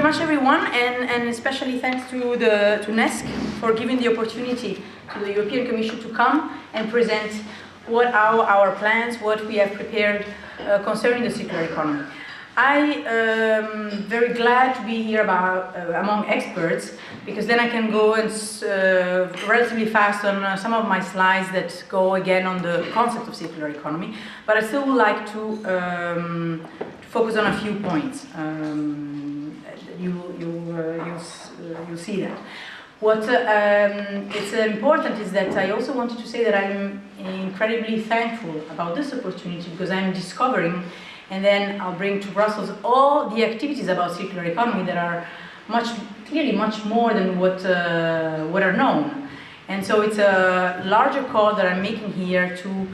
much, everyone, and especially thanks to NESC for giving the opportunity to the European Commission to come and present what are our plans, what we have prepared concerning the circular economy. I am very glad to be here among experts, because then I can go and relatively fast on some of my slides that go again on the concept of circular economy, but I still would like to focus on a few points. You'll see that. What it's important is that I also wanted to say that I'm incredibly thankful about this opportunity, because I'm discovering, and then I'll bring to Brussels all the activities about circular economy that are clearly much more than what are known. And so it's a larger call that I'm making here to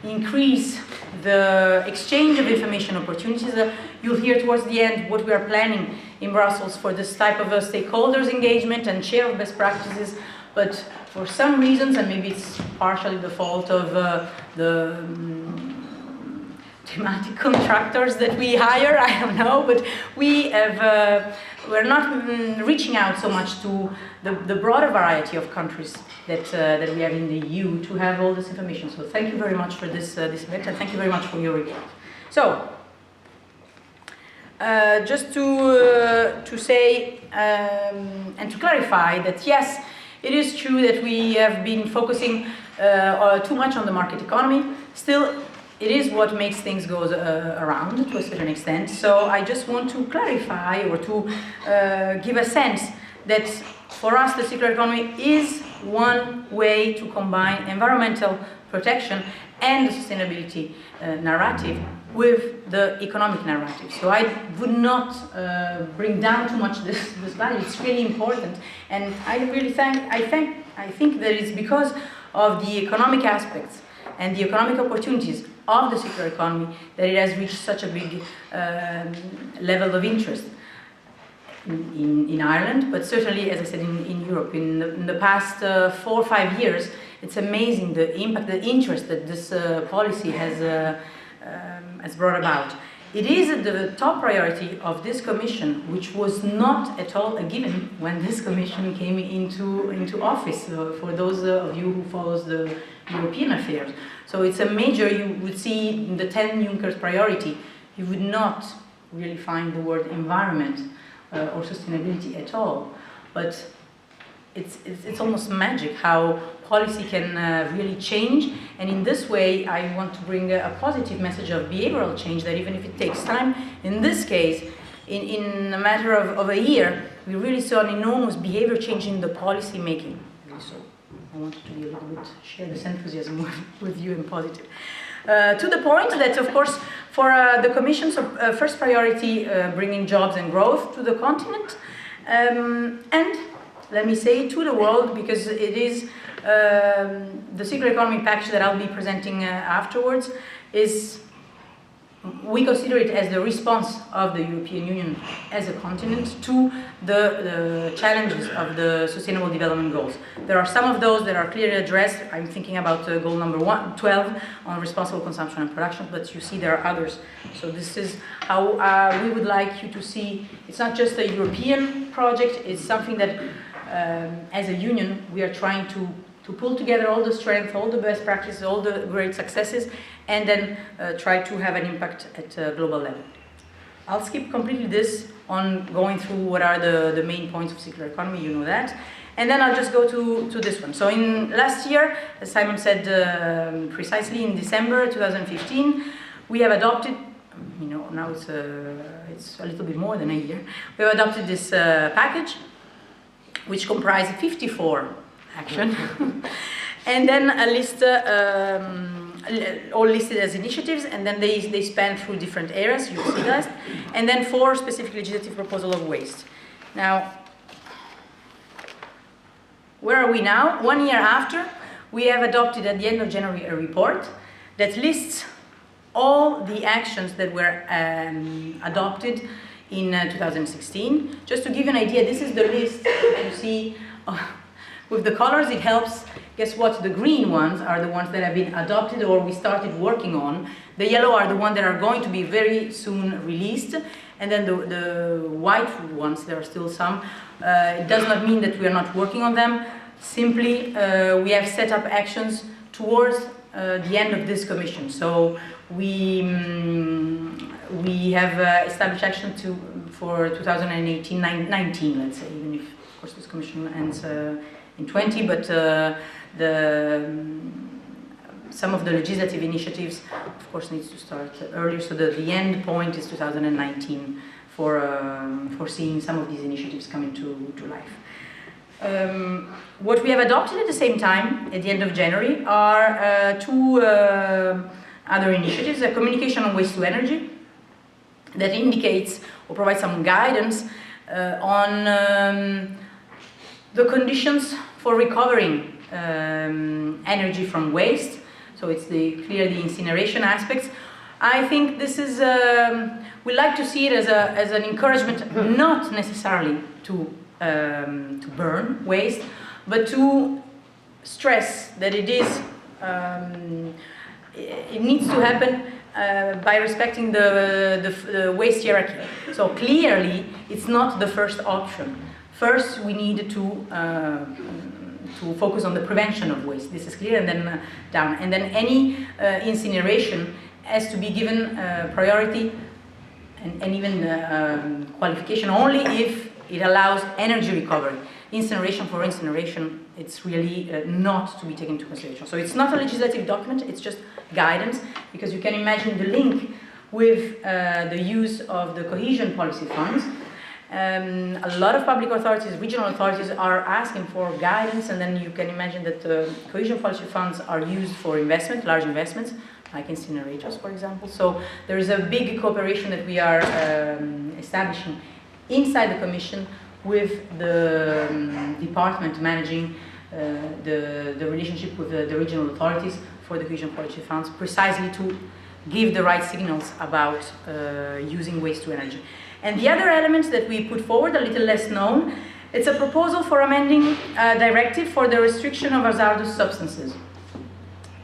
increase the exchange of information opportunities. You'll hear towards the end what we are planning in Brussels for this type of stakeholders engagement and share of best practices, but for some reasons, and maybe it's partially the fault of the thematic contractors that we hire, I don't know, but we're not reaching out so much to the broader variety of countries that we have in the EU to have all this information. So thank you very much for this event, and thank you very much for your report. So, just to say and to clarify that yes, it is true that we have been focusing too much on the market economy. Still, it is what makes things go around to a certain extent. So I just want to clarify, or to give a sense that for us the circular economy is one way to combine environmental protection and the sustainability narrative with the economic narrative. So I would not bring down too much this value. It's really important, and I think that it's because of the economic aspects and the economic opportunities of the circular economy that it has reached such a big level of interest in Ireland, but certainly, as I said, in Europe. In the past 4 or 5 years, it's amazing the impact, the interest that this policy has brought about. It is the top priority of this Commission, which was not at all a given when this Commission came into office, for those of you who follows the European affairs. So it's a major, you would see in the 10 Juncker's priority, you would not really find the word environment or sustainability at all. But it's almost magic how policy can really change, and in this way I want to bring a positive message of behavioral change, that even if it takes time, in this case, in a matter of a year, we really saw an enormous behavior change in the policy making. So I wanted to be a little bit, share this enthusiasm with you in positive. To the point that, of course, for the Commission's first priority, bringing jobs and growth to the continent, and let me say to the world, because it is the circular economy package that I'll be presenting afterwards, we consider it as the response of the European Union as a continent to the challenges of the Sustainable Development Goals. There are some of those that are clearly addressed. I'm thinking about goal number 12 on responsible consumption and production, but you see there are others. So this is how we would like you to see. It's not just a European project, it's something that as a union we are trying to pull together all the strength, all the best practices, all the great successes, and then try to have an impact at a global level. I'll skip completely this on going through what are the main points of circular economy, you know that, and then I'll just go to this one. So in last year, as Simon said precisely in December 2015, we have adopted, now it's a little bit more than a year, we have adopted this package, which comprises 54 action, and then a list, all listed as initiatives, and then they span through different areas, you'll see that, and then 4 specific legislative proposals of waste. Now, where are we now? 1 year after, we have adopted at the end of January a report that lists all the actions that were adopted in 2016. Just to give you an idea, this is the list that you see. With the colors, it helps. Guess what? The green ones are the ones that have been adopted or we started working on. The yellow are the ones that are going to be very soon released. And then the white ones, there are still some. It does not mean that we are not working on them. Simply, we have set up actions towards the end of this commission. So we have established action for 2018-19, let's say, even if, of course, this commission ends in 20, but some of the legislative initiatives, of course, needs to start earlier, so the end point is 2019 for seeing some of these initiatives coming to life. What we have adopted at the same time, at the end of January, are two other initiatives: a communication on waste to energy that indicates or provides some guidance on the conditions for recovering energy from waste. So it's clearly the incineration aspects. I think this is, we like to see it as an encouragement, not necessarily to burn waste, but to stress that it needs to happen by respecting the waste hierarchy. So clearly, it's not the first option. First, we need to focus on the prevention of waste. This is clear, and then down. And then any incineration has to be given priority and even qualification only if it allows energy recovery. Incineration for incineration, it's really not to be taken into consideration. So it's not a legislative document, it's just guidance, because you can imagine the link with the use of the cohesion policy funds. A lot of public authorities, regional authorities are asking for guidance, and then you can imagine that the cohesion policy funds are used for investment, large investments, like incinerators, for example. So there is a big cooperation that we are establishing inside the Commission with the department managing the relationship with the regional authorities for the cohesion policy funds, precisely to give the right signals about using waste to energy. And the other element that we put forward, a little less known, it's a proposal for amending a directive for the restriction of hazardous substances.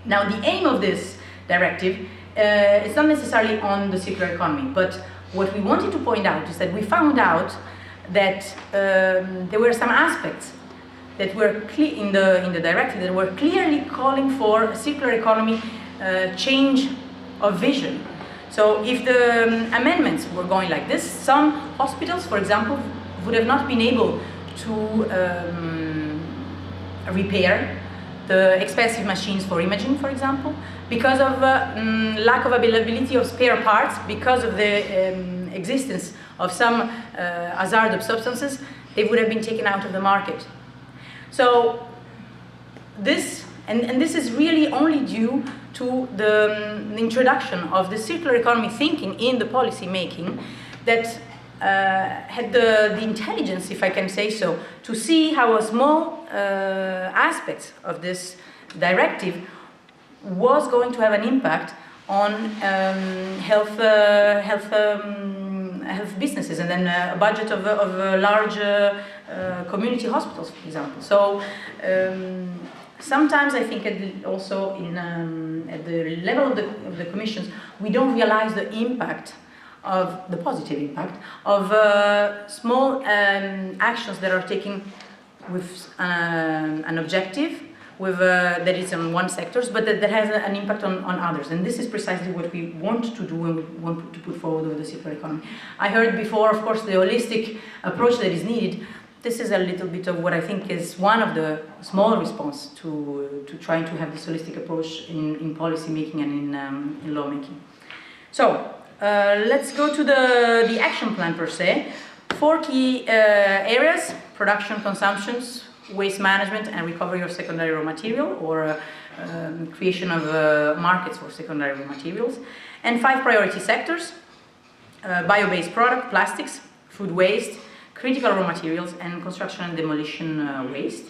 Now, the aim of this directive is not necessarily on the circular economy, but what we wanted to point out is that we found out that there were some aspects that were in the directive that were clearly calling for a circular economy change of vision. So if the amendments were going like this, some hospitals, for example, would have not been able to repair the expensive machines for imaging, for example, because of lack of availability of spare parts, because of the existence of some hazardous substances. They would have been taken out of the market. So this, and this is really only due to the introduction of the circular economy thinking in the policy making that had the intelligence, if I can say so, to see how a small aspect of this directive was going to have an impact on health businesses, and then a budget of large community hospitals, for example. So sometimes I think also at the level of the commissions, we don't realize the impact of the positive impact of small actions that are taken with an objective, with that is on one sector, but that has an impact on others. And this is precisely what we want to do and we want to put forward with the circular economy. I heard before, of course, the holistic approach that is needed. This is a little bit of what I think is one of the small response to trying to have this holistic approach in policy making and in lawmaking. So let's go to the action plan per se. 4 key areas: production, consumptions, waste management, and recovery of secondary raw material, or creation of markets for secondary raw materials. And 5 priority sectors: bio-based product, plastics, food waste, critical raw materials, and construction and demolition waste.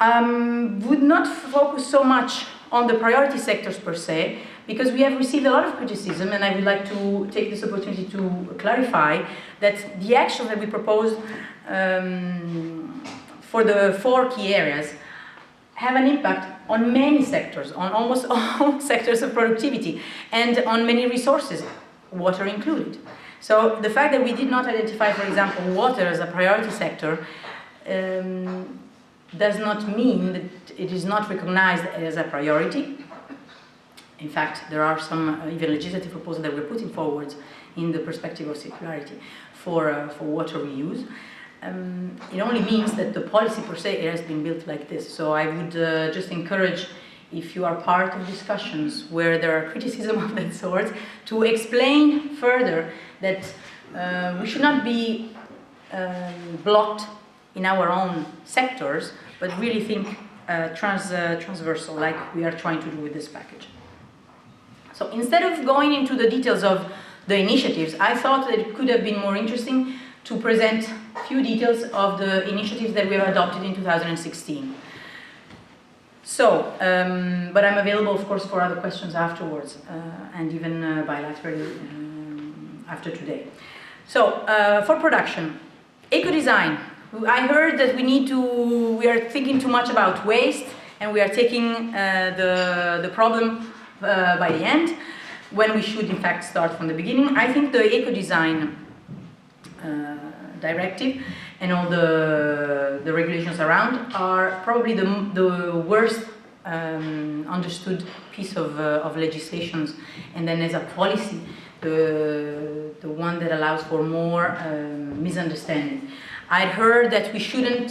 Would not focus so much on the priority sectors per se, because we have received a lot of criticism, and I would like to take this opportunity to clarify that the actions that we propose for the 4 key areas have an impact on many sectors, on almost all sectors of productivity, and on many resources. water included. So the fact that we did not identify, for example, water as a priority sector does not mean that it is not recognized as a priority. In fact, there are some even legislative proposals that we're putting forward in the perspective of circularity for water reuse. It only means that the policy per se has been built like this. So I would just encourage, if you are part of discussions where there are criticism of that sort, to explain further that we should not be blocked in our own sectors, but really think transversal, like we are trying to do with this package. So instead of going into the details of the initiatives, I thought that it could have been more interesting to present a few details of the initiatives that we have adopted in 2016. So, but I'm available, of course, for other questions afterwards, and even bilaterally after today. So, for production, eco-design. I heard that we are thinking too much about waste, and we are taking the problem by the end, when we should in fact start from the beginning. I think the eco-design directive and all the regulations around are probably the worst understood piece of legislations, and then as a policy, the one that allows for more misunderstanding. I'd heard that we shouldn't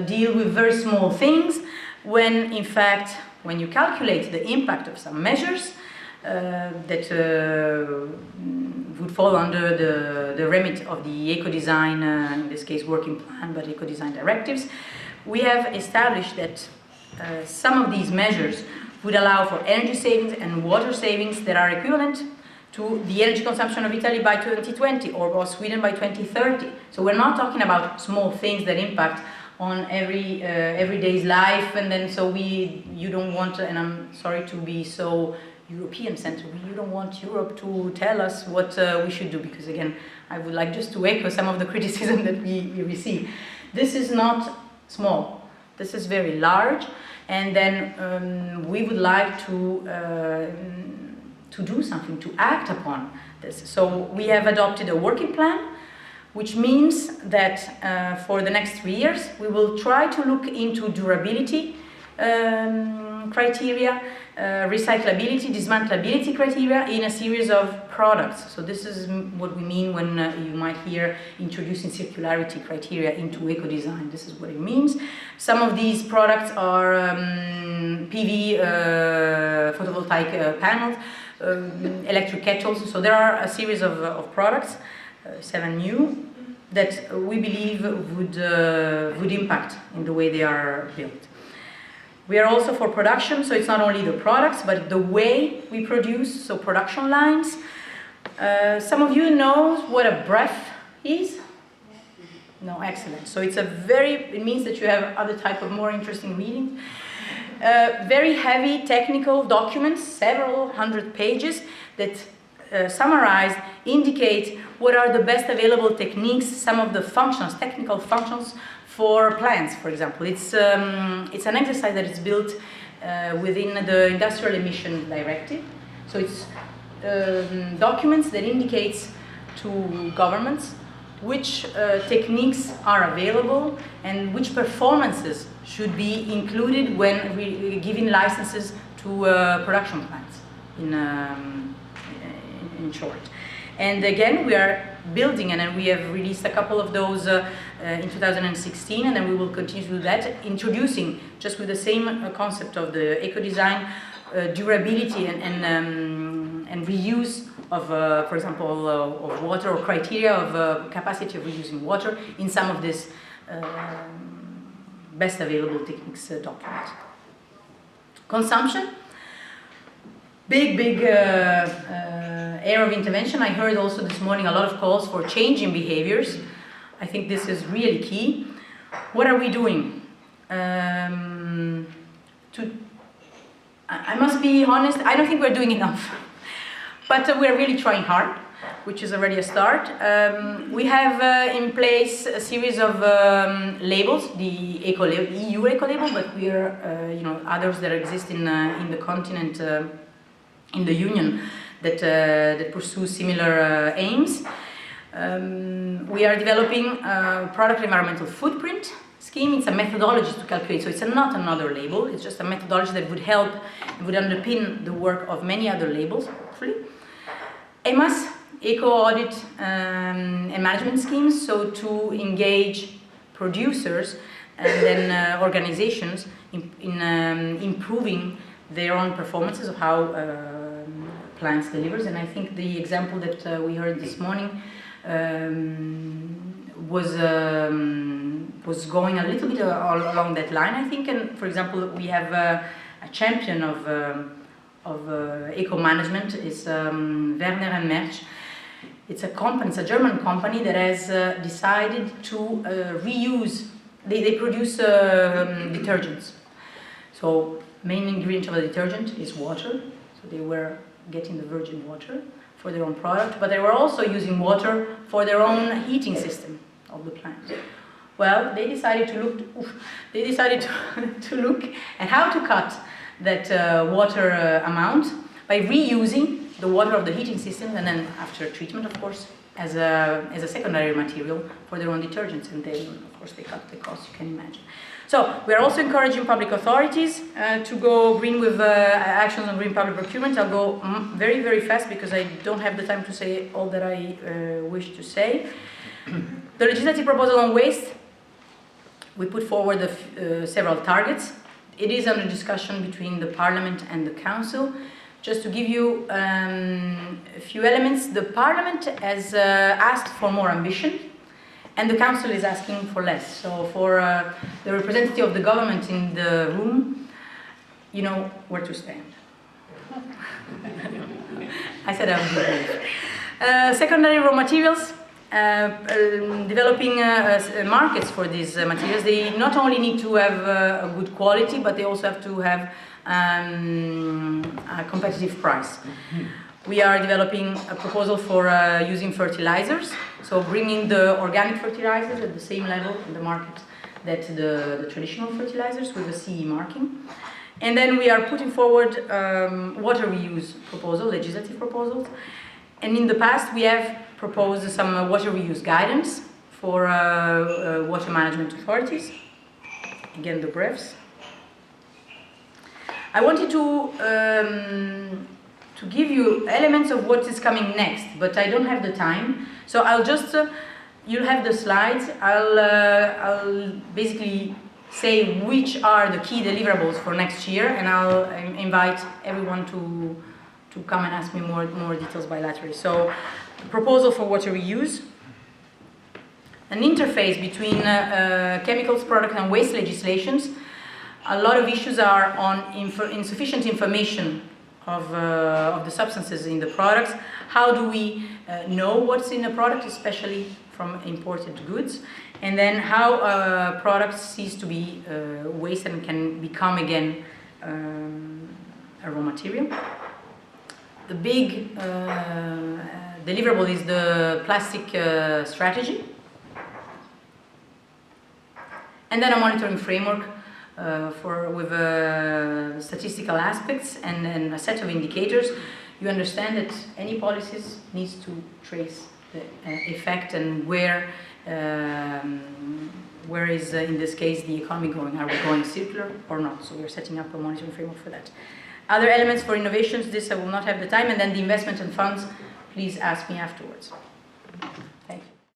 deal with very small things, when in fact, when you calculate the impact of some measures that would fall under the remit of the eco-design, in this case working plan, but eco-design directives, we have established that some of these measures would allow for energy savings and water savings that are equivalent to the energy consumption of Italy by 2020 or of Sweden by 2030. So we're not talking about small things that impact on everyday's life, and then so you don't want to, and I'm sorry to be so European-centered, you don't want Europe to tell us what we should do, because again, I would like just to echo some of the criticism that we receive. This is not small, this is very large, and then we would like to do something, to act upon this. So we have adopted a working plan, which means that for the next 3 years, we will try to look into durability criteria, recyclability, dismantleability criteria in a series of products. So this is what we mean when you might hear introducing circularity criteria into eco-design. This is what it means. Some of these products are PV photovoltaic panels, electric kettles. So there are a series of products, 7 new, that we believe would impact in the way they are built. We are also for production, so it's not only the products, but the way we produce, so production lines. Some of you know what a brief is? No, excellent. So it's it means that you have other type of more interesting reading. Very heavy technical documents, several hundred pages, that summarize, indicate what are the best available techniques, some of the functions, technical functions for plants, for example. It's an exercise that is built within the Industrial Emission Directive. So it's documents that indicates to governments which techniques are available and which performances should be included when giving licenses to production plants, in short. And again, we are building, and then we have released a couple of those in 2016, and then we will continue to do that, introducing, just with the same concept of the eco-design, durability and reuse of, for example, of water, or criteria of capacity of reusing water in some of this best available techniques document. Consumption. Big area of intervention. I heard also this morning a lot of calls for changing behaviors. I think this is really key. What are we doing? I must be honest, I don't think we're doing enough. But we're really trying hard, which is already a start. We have in place a series of labels, the EU eco-label, but we are, others that exist in the continent, in the Union, that pursue similar aims. We are developing a product environmental footprint scheme. It's a methodology to calculate, so it's not another label, it's just a methodology that would help and would underpin the work of many other labels, hopefully. EMAS, eco-audit and management schemes, so to engage producers and then organizations in improving their own performances of how plants delivers. And I think the example that we heard this morning was going a little bit along that line, I think. And for example, we have a champion of eco-management is Werner and Merch. It's a company, it's a German company that has decided to reuse. They produce detergents. So main ingredient of the detergent is water. So they were getting the virgin water for their own product, but they were also using water for their own heating system of the plant. Well, they decided to look at how to cut that water amount by reusing the water of the heating system, and then after treatment, of course, as a secondary material for their own detergents. And then, of course, they cut the cost, you can imagine. So we are also encouraging public authorities to go green with actions on green public procurement. I'll go very, very fast because I don't have the time to say all that I wish to say. The legislative proposal on waste, we put forward several targets. It is under discussion between the Parliament and the Council. Just to give you a few elements, the Parliament has asked for more ambition, and the Council is asking for less. So for the representative of the government in the room, you know where to stand. I said I would be brief. Secondary raw materials, developing markets for these materials. They not only need to have a good quality, but they also have to have a competitive price. We are developing a proposal for using fertilizers, so bringing the organic fertilizers at the same level in the market that the traditional fertilizers with a CE marking. And then we are putting forward water reuse proposal, legislative proposals. And in the past we have proposed some water reuse guidance for water management authorities. Again, the BREFs. I wanted to give you elements of what is coming next, but I don't have the time. So I'll just, you'll have the slides. I'll basically say which are the key deliverables for next year, and I'll invite everyone to come and ask me more details bilaterally. So, proposal for water reuse, an interface between chemicals, product and waste legislations. A lot of issues are on insufficient information of the substances in the products. How do we know what's in a product, especially from imported goods? And then how products cease to be waste and can become again a raw material. The big deliverable is the plastic strategy. And then a monitoring framework with statistical aspects and a set of indicators. You understand that any policies needs to trace the effect and where is, in this case, the economy going? Are we going circular or not? So we're setting up a monitoring framework for that. Other elements for innovations, this I will not have the time, and then the investment and funds, please ask me afterwards.